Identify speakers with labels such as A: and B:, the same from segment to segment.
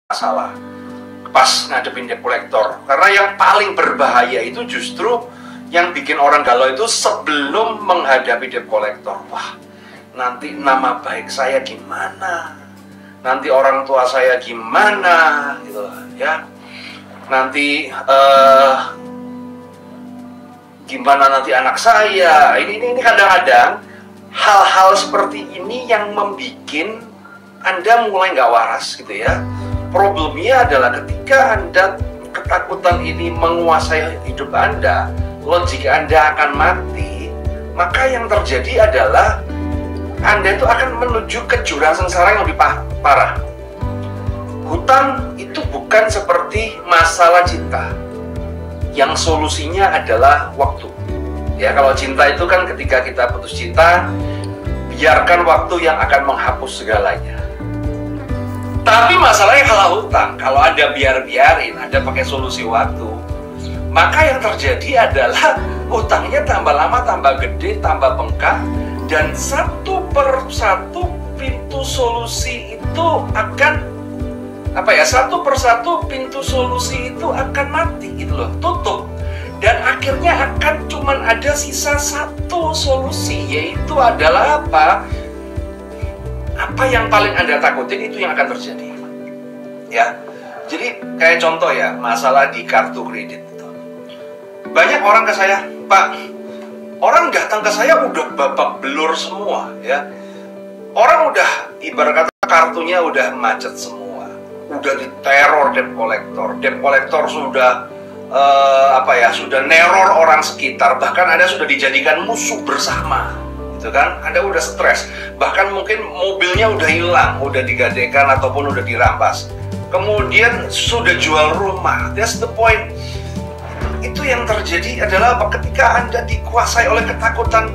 A: masalah pas ngadepin debt collector. Karena yang paling berbahaya itu justru yang bikin orang galau itu sebelum menghadapi debt collector. Wah, nanti nama baik saya gimana? Nanti orang tua saya gimana? Gitu ya. Nanti gimana nanti anak saya? Ini kadang-kadang hal-hal seperti ini yang membuat Anda mulai nggak waras gitu ya. Problemnya adalah ketika Anda ketakutan ini menguasai hidup Anda, logik Anda akan mati, maka yang terjadi adalah Anda itu akan menuju ke jurang sengsara yang lebih parah. Hutang itu bukan seperti masalah cinta, yang solusinya adalah waktu. Ya, kalau cinta itu kan ketika kita putus cinta, biarkan waktu yang akan menghapus segalanya. Tapi masalahnya kalau hutang, kalau Anda biarin, Anda pakai solusi waktu, maka yang terjadi adalah hutangnya tambah lama, tambah gede, tambah bengkak, dan satu persatu pintu solusi itu akan satu persatu pintu solusi itu akan mati gitu loh, tutup. Dan akhirnya akan cuman ada sisa satu solusi, yaitu adalah apa yang paling Anda takutin itu yang akan terjadi. Ya, jadi kayak contoh ya, masalah di kartu kredit itu. Banyak orang ke saya, Pak, orang datang ke saya udah babak belur semua ya. Orang udah ibarat kata kartunya udah macet semua, udah diteror debt collector sudah sudah neror orang sekitar, bahkan Anda sudah dijadikan musuh bersama. Gitu kan, Anda udah stres, bahkan mungkin mobilnya udah hilang, udah digadekan ataupun udah dirampas, kemudian sudah jual rumah. That's the point. Itu yang terjadi adalah ketika Anda dikuasai oleh ketakutan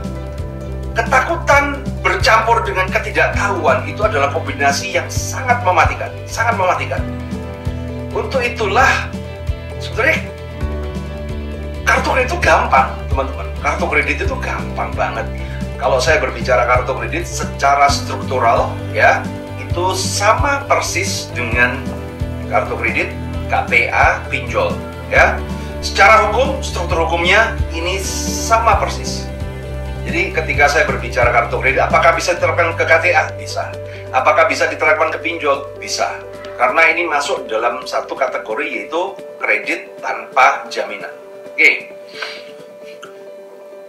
A: bercampur dengan ketidaktahuan, itu adalah kombinasi yang sangat mematikan. Untuk itulah sebenarnya kartu kredit itu gampang, teman-teman. Kartu kredit itu gampang banget. Kalau saya berbicara kartu kredit secara struktural ya, itu sama persis dengan kartu kredit KPA pinjol ya. Secara hukum, struktur hukumnya ini sama persis. Jadi ketika saya berbicara kartu kredit, apakah bisa diterapkan ke KTA? Bisa. Apakah bisa diterapkan ke pinjol? Bisa. Karena ini masuk dalam satu kategori, yaitu kredit tanpa jaminan. Oke.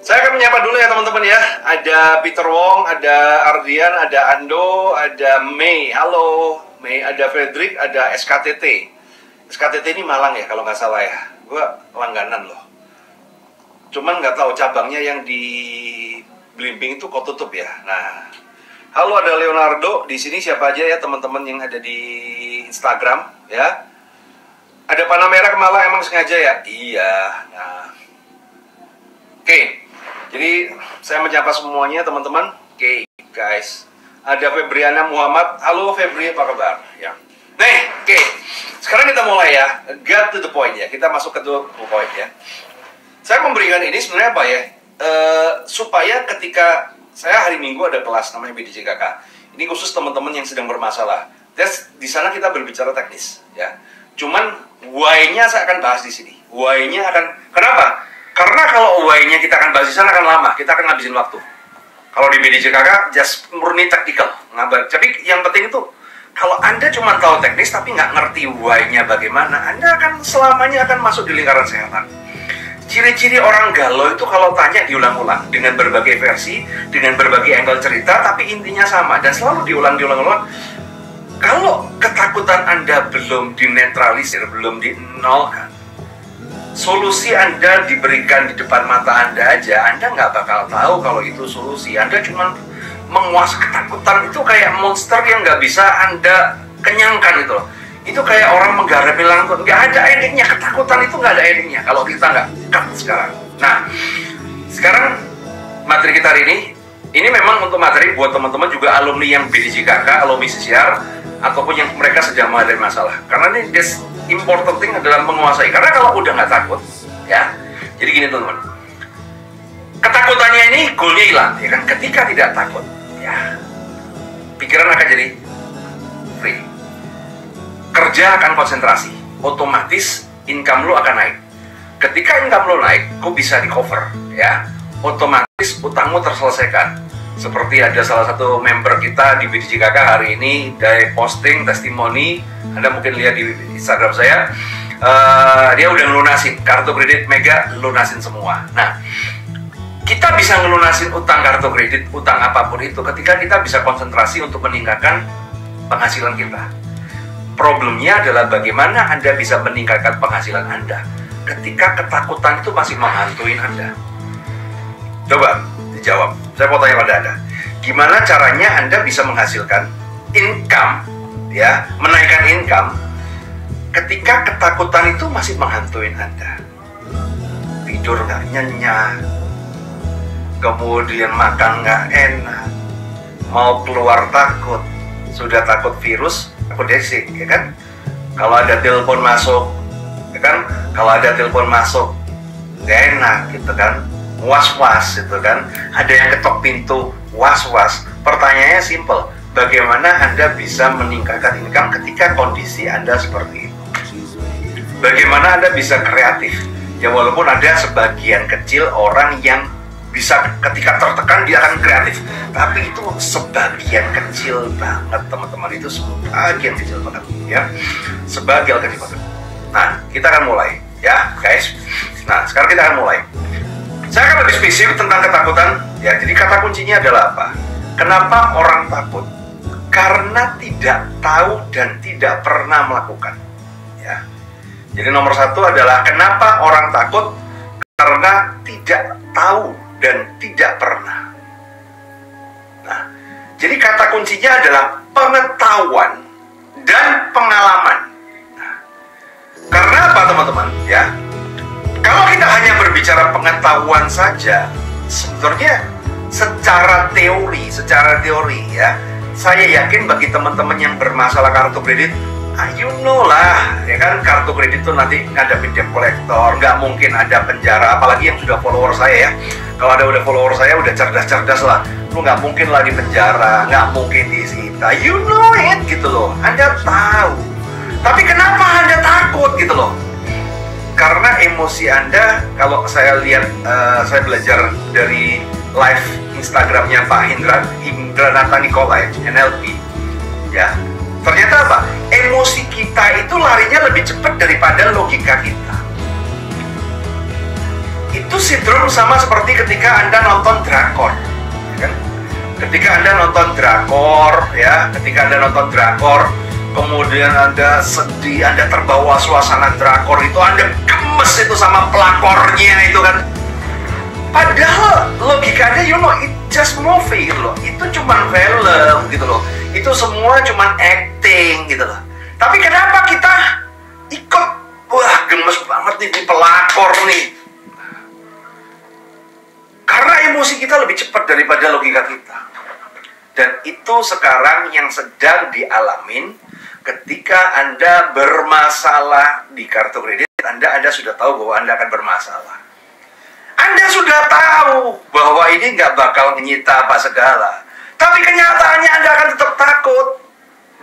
A: Saya akan menyapa dulu ya teman-teman ya. Ada Peter Wong, ada Ardian, ada Ando, ada Mei. Halo Mei, ada Frederick, ada SKTT. SKTT ini Malang ya kalau nggak salah ya. Gue langganan loh. Cuman nggak tahu cabangnya yang di Blimbing itu kok tutup ya. Nah, halo, ada Leonardo di sini. Siapa aja ya teman-teman yang ada di Instagram ya? Ada panah merah ke Malang, emang sengaja ya? Iya. Nah, oke. Jadi saya menyapa semuanya teman-teman. Oke, guys. Ada Febriana Muhammad. Halo Febri, apa kabar? Ya. Nih, oke. Sekarang kita mulai ya. Get to the point ya. Kita masuk ke the point ya. Saya memberikan ini sebenarnya apa ya? Supaya ketika saya hari Minggu ada kelas namanya BDJKK. Ini khusus teman-teman yang sedang bermasalah. Di sana kita berbicara teknis ya. Cuman why-nya saya akan bahas di sini. Why-nya akan, kenapa? Karena kalau why-nya kita akan bahas di sana akan lama, kita akan ngabisin waktu. Kalau di BDJKK, just murni taktikal, ngabar. Tapi yang penting itu, kalau Anda cuma tahu teknis tapi nggak ngerti why-nya bagaimana, Anda akan selamanya akan masuk di lingkaran setan. Ciri-ciri orang galau itu kalau tanya diulang-ulang, dengan berbagai versi, dengan berbagai angle cerita, tapi intinya sama, dan selalu diulang-ulang. Kalau ketakutan Anda belum dinetralisir, belum dinolkan, solusi Anda diberikan di depan mata Anda aja, Anda nggak bakal tahu kalau itu solusi. Anda cuma menguasai ketakutan itu kayak monster yang nggak bisa Anda kenyangkan itu loh. Itu kayak orang menggarap langit, nggak ada endingnya. Ketakutan itu nggak ada endingnya kalau kita nggak cut sekarang. Nah, sekarang materi kita hari ini memang untuk materi buat teman-teman juga alumni yang BDJKK, alumni CCR, ataupun yang mereka sedang menghadapi masalah. Karena ini important thing adalah menguasai. Karena kalau udah nggak takut, ya. Jadi gini teman-teman, ketakutannya ini goalnya hilang, ya kan? Ketika tidak takut, ya, pikiran akan jadi free. kerja akan konsentrasi, otomatis income lu akan naik. Ketika income lu naik, lu bisa di cover, ya, otomatis utangmu terselesaikan. Seperti ada salah satu member kita di BDJKK hari ini, dari posting testimoni, Anda mungkin lihat di Instagram saya, dia udah ngelunasin kartu kredit Mega, lunasin semua. Nah, kita bisa ngelunasin utang kartu kredit, utang apapun itu, ketika kita bisa konsentrasi untuk meningkatkan penghasilan kita. Problemnya adalah bagaimana Anda bisa meningkatkan penghasilan Anda ketika ketakutan itu masih menghantui Anda. Coba dijawab. Saya mau tanya pada Anda, gimana caranya Anda bisa menghasilkan income, ya, menaikkan income ketika ketakutan itu masih menghantui Anda? Tidur nggak nyenyak, kemudian makan nggak enak, mau keluar takut, sudah takut virus, takut desik, ya kan? Kalau ada telepon masuk, ya kan? Kalau ada telepon masuk, nggak enak, gitu kan? Was-was, gitu kan? Ada yang ketok pintu, was-was. Pertanyaannya simple, bagaimana Anda bisa meningkatkan income ketika kondisi Anda seperti itu? Bagaimana Anda bisa kreatif? Ya, walaupun ada sebagian kecil orang yang bisa ketika tertekan dia akan kreatif, tapi itu sebagian kecil banget, teman-teman. Itu sebagian kecil banget, ya, sebagian kecil banget. Nah, kita akan mulai, ya guys. Nah, sekarang kita akan mulai. Saya akan lebih spesifik tentang ketakutan, ya. Jadi kata kuncinya adalah apa? Kenapa orang takut? Karena tidak tahu dan tidak pernah melakukan, ya. Jadi nomor satu adalah kenapa orang takut? Karena tidak tahu dan tidak pernah. Nah, jadi kata kuncinya adalah pengetahuan dan pengalaman. Nah, karena apa, teman-teman? Ya, kalau kita hanya berbicara pengetahuan saja, sebetulnya secara teori, ya, saya yakin bagi teman-teman yang bermasalah kartu kredit, you know lah, ya kan, kartu kredit itu nanti ngadepin debt collector, nggak mungkin ada penjara, apalagi yang sudah follower saya, ya. Kalau ada udah follower saya, udah cerdas lah, lu nggak mungkin lah di penjara, nggak mungkin disita, you know it, gitu loh, Anda tahu. Tapi kenapa Anda takut, gitu loh? Karena emosi Anda, kalau saya lihat, saya belajar dari live Instagramnya Pak Hindranata Nikolai, NLP, ya. Ternyata apa? Emosi kita itu larinya lebih cepat daripada logika kita. Itu sindrom sama seperti ketika Anda nonton drakor, ya kan? Ketika Anda nonton drakor, ya, kemudian Anda sedih, Anda terbawa suasana drakor itu, Anda gemes itu sama pelakornya itu kan. Padahal logikanya, you know, it just movie gitu loh. Itu cuma film gitu loh. Itu semua cuma acting gitu loh. Tapi kenapa kita ikut, wah gemes banget nih di pelakor nih? Karena emosi kita lebih cepat daripada logika kita. Dan itu sekarang yang sedang dialamin ketika Anda bermasalah di kartu kredit. Anda sudah tahu bahwa Anda akan bermasalah. Anda sudah tahu bahwa ini nggak bakal menyita apa segala. Tapi kenyataannya Anda akan tetap takut.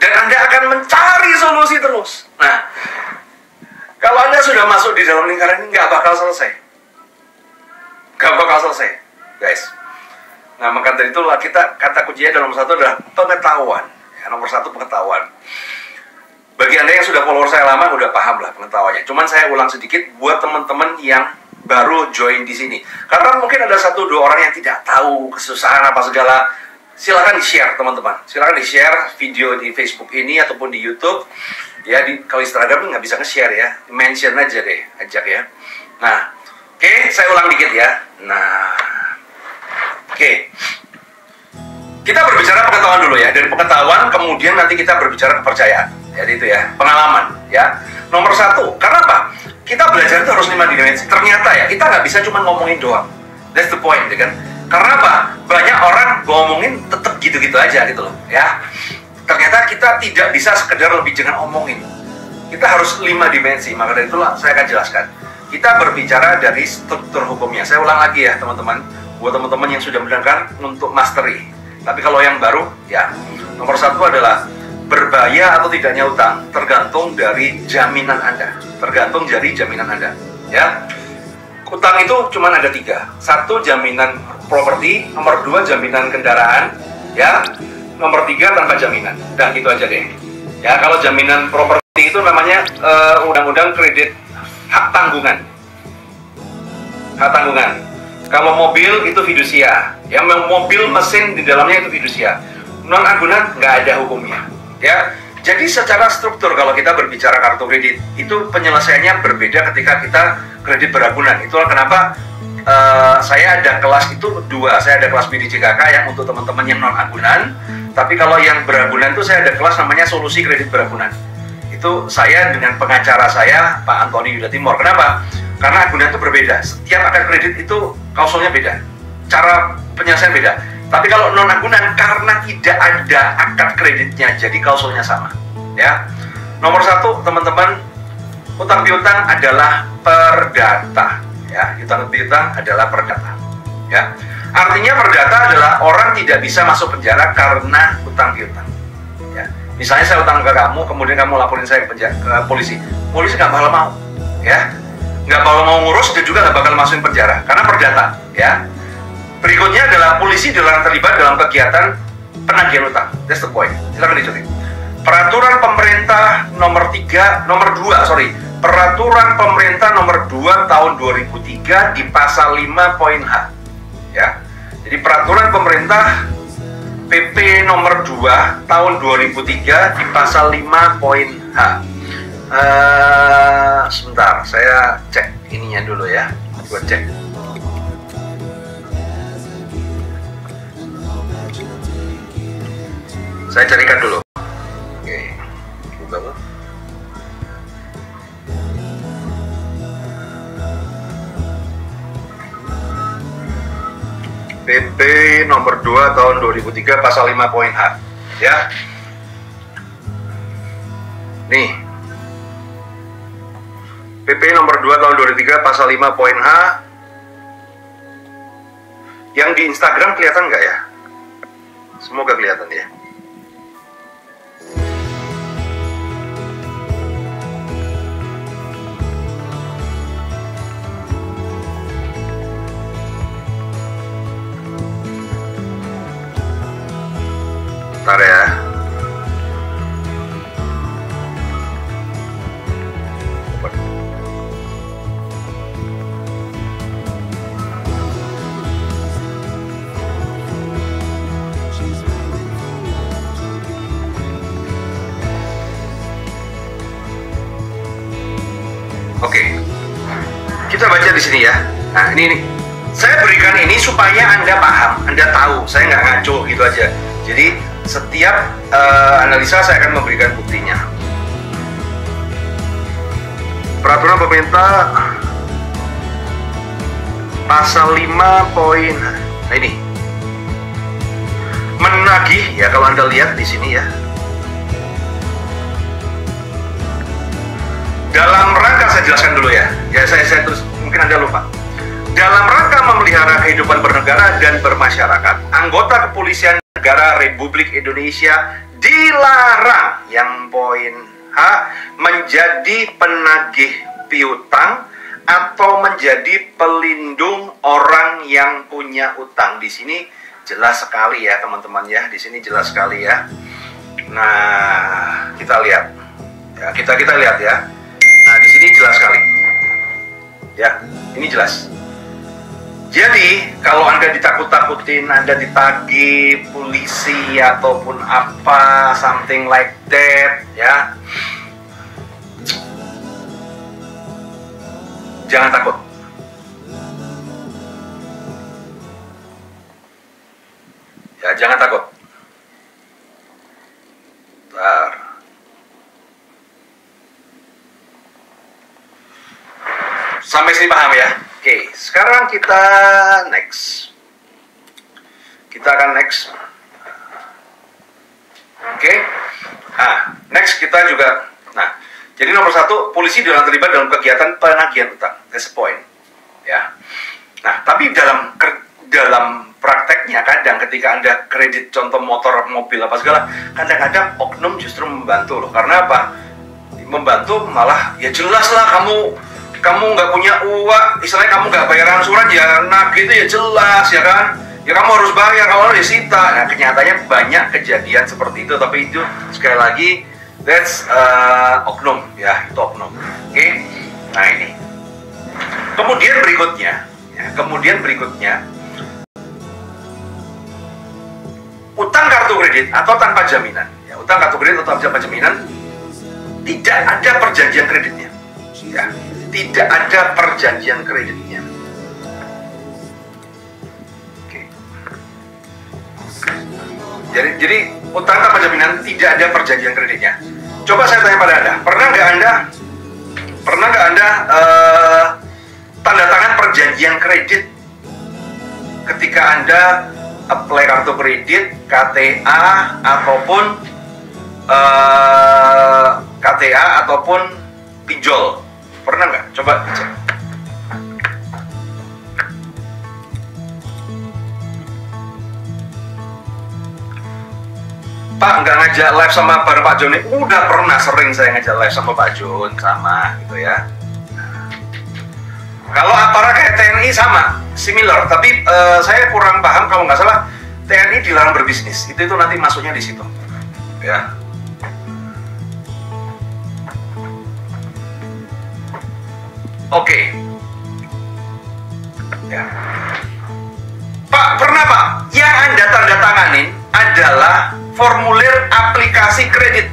A: Dan Anda akan mencari solusi terus. Nah, kalau Anda sudah masuk di dalam lingkaran ini, nggak bakal selesai. Nggak bakal selesai, guys. Nah, maka dari itulah kita, kata kuncinya dalam satu adalah pengetahuan. Ya, nomor satu pengetahuan. Bagi Anda yang sudah follower saya lama, udah paham lah pengetahuannya. Cuman saya ulang sedikit buat teman-teman yang baru join di sini. Karena mungkin ada 1-2 orang yang tidak tahu kesusahan apa segala. Silakan di-share, teman-teman. Silakan di-share video di Facebook ini ataupun di YouTube. Ya, kalau Instagram nggak bisa nge-share ya. Mention aja deh, ajak ya. Nah, oke, saya ulang dikit ya. Nah, oke. Kita berbicara pengetahuan dulu ya. Dari pengetahuan, kemudian nanti kita berbicara kepercayaan. Jadi itu ya, pengalaman ya. Nomor 1, karena apa? Kita belajar itu harus 5 dimensi. Ternyata ya, kita nggak bisa cuma ngomongin doang. That's the point, ya kan? Karena apa? Banyak orang ngomongin tetap gitu-gitu aja gitu loh, ya. Ternyata kita tidak bisa sekedar lebih jangan omongin. Kita harus 5 dimensi. Maka dari itulah saya akan jelaskan. Kita berbicara dari struktur hukumnya. Saya ulang lagi ya, teman-teman. Buat teman-teman yang sudah mendengar untuk mastery. Tapi kalau yang baru, ya, nomor 1 adalah berbahaya atau tidaknya utang tergantung dari jaminan Anda. Tergantung dari jaminan Anda. Ya, utang itu cuma ada 3. 1 jaminan properti, nomor 2 jaminan kendaraan, ya, nomor 3 tanpa jaminan. Dan gitu aja deh. Ya, kalau jaminan properti itu namanya undang-undang kredit hak tanggungan. Hak tanggungan. Kalau mobil itu fidusia, ya, mobil mesin di dalamnya itu fidusia. Non agunan nggak ada hukumnya. Ya, jadi secara struktur kalau kita berbicara kartu kredit itu penyelesaiannya berbeda ketika kita kredit beragunan. Itulah kenapa saya ada kelas itu 2. Saya ada kelas BDJKK yang untuk teman-teman yang non agunan. Tapi kalau yang beragunan itu saya ada kelas namanya solusi kredit beragunan. Itu saya dengan pengacara saya Pak Antoni Yuda Timur. Kenapa? Karena agunan itu berbeda. Setiap akad kredit itu klausulnya beda, cara penyelesaian beda. Tapi kalau non agunan karena tidak ada akad kreditnya, jadi klausulnya sama. Ya, nomor 1 teman-teman, utang piutang adalah perdata. Ya, utang piutang adalah perdata. Ya, artinya perdata adalah orang tidak bisa masuk penjara karena utang piutang. Ya, misalnya saya utang ke kamu, kemudian kamu laporin saya ke polisi. Polisi nggak bakal mau, ya, nggak bakal mau ngurus dan juga nggak bakal masukin penjara karena perdata. Ya. Berikutnya adalah polisi dilarang terlibat dalam kegiatan penagihan utang. That's the point. Silakan dicuti. Peraturan pemerintah nomor 2, Peraturan pemerintah nomor 2 tahun 2003 di pasal 5 poin H. Ya. Jadi peraturan pemerintah PP nomor 2 tahun 2003 di pasal 5 poin H. Sebentar, saya cek ininya dulu ya. Buat cek. Saya carikan dulu. Oke, buka. PP nomor 2 tahun 2003 pasal 5 poin H. Ya. Nih. PP nomor 2 tahun 2003 pasal 5 poin H. Yang di Instagram kelihatan nggak ya? Semoga kelihatan ya. Bentar ya. Oke. Kita baca di sini ya. Nah, ini. Saya berikan ini supaya Anda paham, Anda tahu. Saya nggak ngaco gitu aja. Jadi setiap analisa saya akan memberikan buktinya. Peraturan pemerintah pasal 5 poin. Nah ini. Menagih ya, kalau Anda lihat di sini ya. Dalam rangka, saya jelaskan dulu ya. Ya saya terus, mungkin Anda lupa. Dalam rangka memelihara kehidupan bernegara dan bermasyarakat, anggota kepolisian negara Republik Indonesia dilarang, yang poin H, menjadi penagih piutang atau menjadi pelindung orang yang punya utang. Di sini jelas sekali ya teman-teman ya, di sini jelas sekali ya. Nah, kita lihat ya, kita lihat ya. Nah, di sini jelas sekali ya, ini jelas. Jadi, kalau Anda ditakut-takutin, Anda ditagih polisi ataupun apa, something like that, ya, jangan takut. Ya, jangan takut. Bentar. Sampai sini paham ya? Oke, sekarang kita next. Kita akan next. Oke. Nah, next kita juga. Nah, jadi nomor 1, polisi dilarang terlibat dalam kegiatan penagihan utang. That's the point. Ya. Nah, tapi dalam prakteknya kadang ketika Anda kredit contoh motor, mobil, apa segala, kadang-kadang oknum justru membantu loh. Karena apa? Membantu malah, ya jelas lah kamu nggak punya uang, istilahnya kamu nggak bayar angsuran, ya nagih itu ya jelas, ya kan? Ya kamu harus bayar, kalau harus disita. Nah, kenyataannya banyak kejadian seperti itu, tapi itu sekali lagi, that's oknum, ya, itu oknum. Oke? Nah ini. Kemudian berikutnya, utang kartu kredit atau tanpa jaminan. Ya, utang kartu kredit atau tanpa jaminan, tidak ada perjanjian kreditnya. Ya, tidak ada perjanjian kreditnya. Oke. Jadi utang tanpa jaminan tidak ada perjanjian kreditnya. Coba saya tanya pada Anda, pernah nggak Anda tanda tangan perjanjian kredit ketika Anda apply kartu kredit, KTA ataupun pinjol? Pernah nggak? Coba cek. Pak, nggak ngajak live sama bareng Pak Joni? Udah pernah, sering saya ngajak live sama Pak Jon, sama gitu ya. Kalau aparat kayak TNI sama, similar, tapi saya kurang paham, kalau nggak salah TNI dilarang berbisnis, itu nanti masuknya di situ, ya. Oke. Ya. Pak, pernah Pak, yang Anda tanda tanganin adalah formulir aplikasi kredit.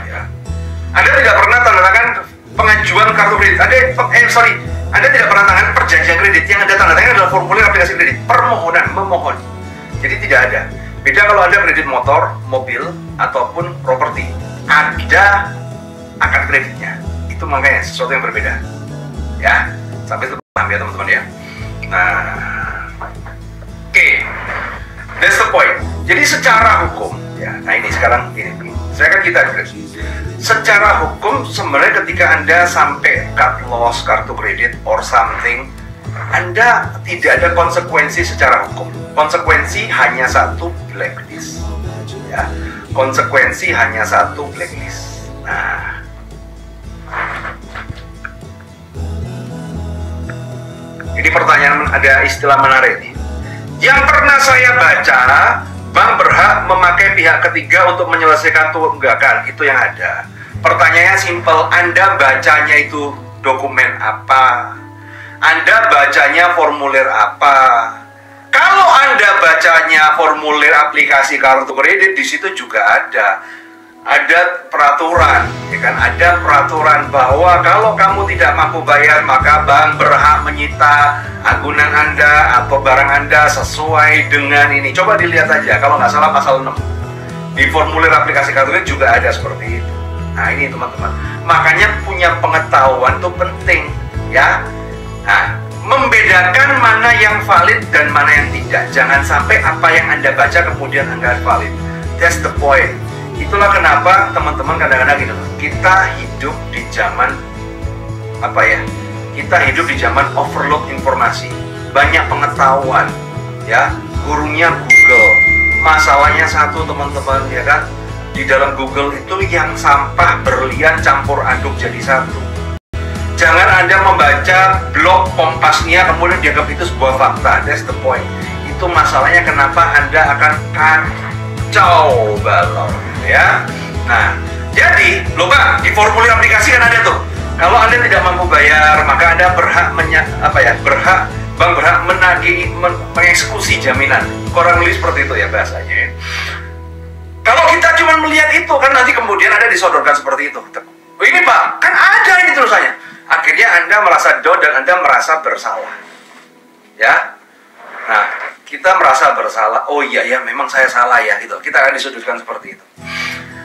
A: Ya. Anda tidak pernah tanda tangan pengajuan kartu kredit. Anda tidak pernah tangan perjanjian kredit. Yang Anda tanda tangan adalah formulir aplikasi kredit, permohonan, memohon. Jadi tidak ada. Beda kalau Anda kredit motor, mobil, ataupun properti, ada akad kreditnya. Itu makanya sesuatu yang berbeda. Ya, sampai itu paham ya teman-teman ya. Nah, oke. That's the point. Jadi secara hukum, ya. Nah ini sekarang ini. Saya kan kita secara hukum sebenarnya ketika Anda sampai cut loss kartu kredit or something, Anda tidak ada konsekuensi secara hukum. Konsekuensi hanya satu, blacklist. Ya, konsekuensi hanya satu, blacklist. Nah, ini pertanyaan, ada istilah menarik nih. Yang pernah saya baca, bank berhak memakai pihak ketiga untuk menyelesaikan tunggakan. Itu yang ada. Pertanyaannya simpel, Anda bacanya itu dokumen apa? Anda bacanya formulir apa? Kalau Anda bacanya formulir aplikasi kartu kredit, di situ juga ada peraturan, ya kan? Ada peraturan bahwa kalau kamu tidak mampu bayar, maka bank berhak menyita agunan Anda atau barang Anda sesuai dengan ini. Coba dilihat aja, kalau nggak salah pasal 6 di formulir aplikasi kartu kredit juga ada seperti itu. Nah ini teman-teman, makanya punya pengetahuan itu penting, ya. Nah, membedakan mana yang valid dan mana yang tidak. Jangan sampai apa yang Anda baca kemudian Anda valid. That's the point. Itulah kenapa teman-teman kadang-kadang gitu, kita hidup di zaman apa ya? Kita hidup di zaman overload informasi, banyak pengetahuan, ya. Gurunya Google. Masalahnya satu teman-teman, ya kan? Di dalam Google itu yang sampah berlian campur aduk jadi satu. Jangan Anda membaca blog Kompasnia kemudian dianggap itu sebuah fakta. That's the point. Itu masalahnya kenapa Anda akan kacau balau, ya. Nah, jadi lupa di formulir aplikasi kan ada tuh. Kalau Anda tidak mampu bayar, maka Anda berhak bank berhak menagih, mengeksekusi jaminan. Kurang lebih seperti itu ya bahasanya, ya. Kalau kita cuma melihat itu, kan nanti kemudian Anda disodorkan seperti itu. Oh, ini Pak, kan ada ini terusannya. Akhirnya Anda merasa down dan Anda merasa bersalah. Ya. Nah, kita merasa bersalah. Oh iya ya, memang saya salah ya, gitu. Kita akan disudutkan seperti itu.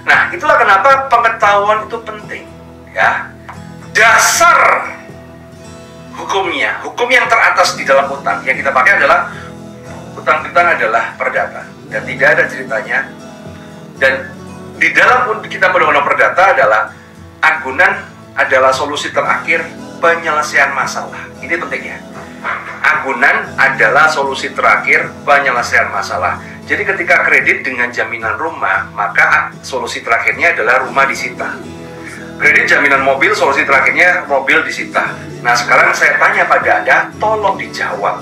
A: Nah, itulah kenapa pengetahuan itu penting, ya. Dasar hukumnya, hukum yang teratas di dalam utang yang kita pakai adalah utang piutang adalah perdata dan tidak ada ceritanya. Dan di dalam kita undang-undang perdata adalah agunan adalah solusi terakhir penyelesaian masalah. Ini penting ya. agunan adalah solusi terakhir penyelesaian masalah. Jadi ketika kredit dengan jaminan rumah, maka solusi terakhirnya adalah rumah disita. Kredit jaminan mobil, solusi terakhirnya mobil disita. Nah, sekarang saya tanya pada Anda, tolong dijawab.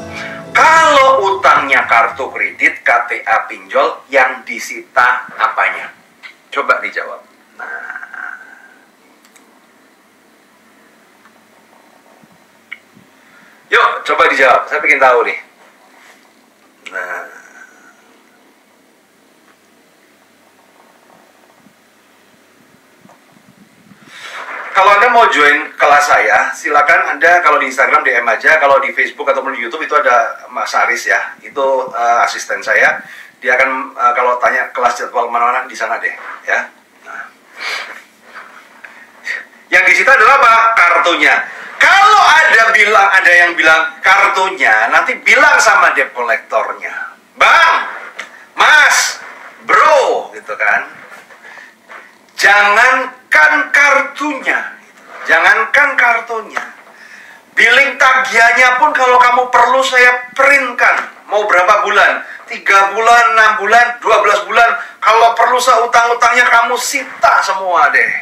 A: Kalau utangnya kartu kredit, KTA pinjol, yang disita apanya? Coba dijawab. Nah, yuk, coba dijawab. Saya pengen tahu nih. Nah, kalau Anda mau join kelas saya, silakan Anda kalau di Instagram DM aja, kalau di Facebook ataupun di YouTube itu ada Mas Aris ya, itu asisten saya. Dia akan kalau tanya kelas jadwal mana-mana di sana deh, ya. Nah. Yang disita adalah apa? Kartunya. Kalau ada yang bilang kartunya, nanti bilang sama debt collectornya, Bang, Mas, Bro, gitu kan. Jangankan kartunya, billing tagihannya pun kalau kamu perlu saya printkan. Mau berapa bulan? 3 bulan, 6 bulan, 12 bulan. Kalau perlu seutang-utangnya kamu sita semua deh.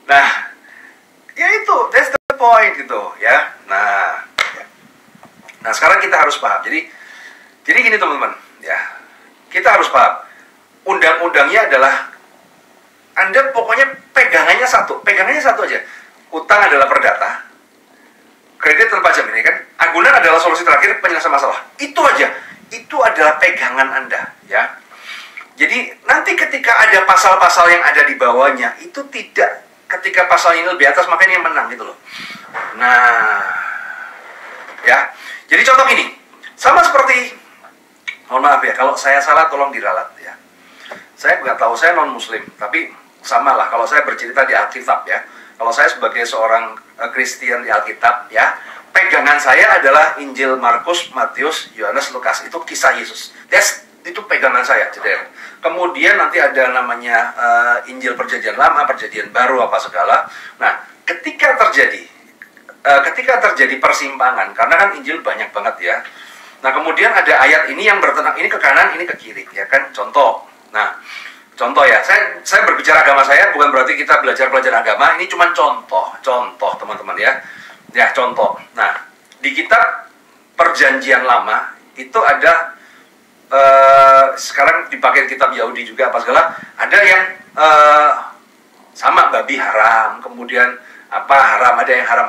A: Nah, ya itu, that's the point gitu ya. Nah, sekarang kita harus paham. Jadi gini teman-teman, ya. Kita harus paham, undang-undangnya adalah Anda pokoknya pegangannya satu aja. Utang adalah perdata, kredit tanpa jaminan kan, agunan adalah solusi terakhir penyelesaian masalah. Itu aja, itu adalah pegangan Anda, ya. Jadi nanti ketika ada pasal-pasal yang ada di bawahnya, itu tidak, ketika pasal ini lebih atas maka ini yang menang gitu loh. Nah, ya. Jadi contoh gini, sama seperti, mohon maaf ya, kalau saya salah tolong diralat ya. Saya nggak tahu, saya non muslim, tapi sama lah kalau saya bercerita di Alkitab ya. Kalau saya sebagai seorang Kristen di Alkitab ya, pegangan saya adalah Injil Markus, Matius, Yohanes, Lukas. Itu kisah Yesus. Itu pegangan saya. Kemudian nanti ada namanya Injil Perjanjian Lama, Perjanjian Baru, apa segala. Nah, ketika terjadi persimpangan, karena kan Injil banyak banget ya. Nah, kemudian ada ayat ini yang bertentangan, ini ke kanan, ini ke kiri, ya kan? Contoh. Nah, contoh ya, saya berbicara agama saya bukan berarti kita belajar agama, ini cuma contoh teman-teman ya. Ya, contoh. Nah, di kitab Perjanjian Lama itu ada sekarang dipakai kitab Yahudi juga apa segala, ada yang sama babi haram, kemudian apa haram, ada yang haram.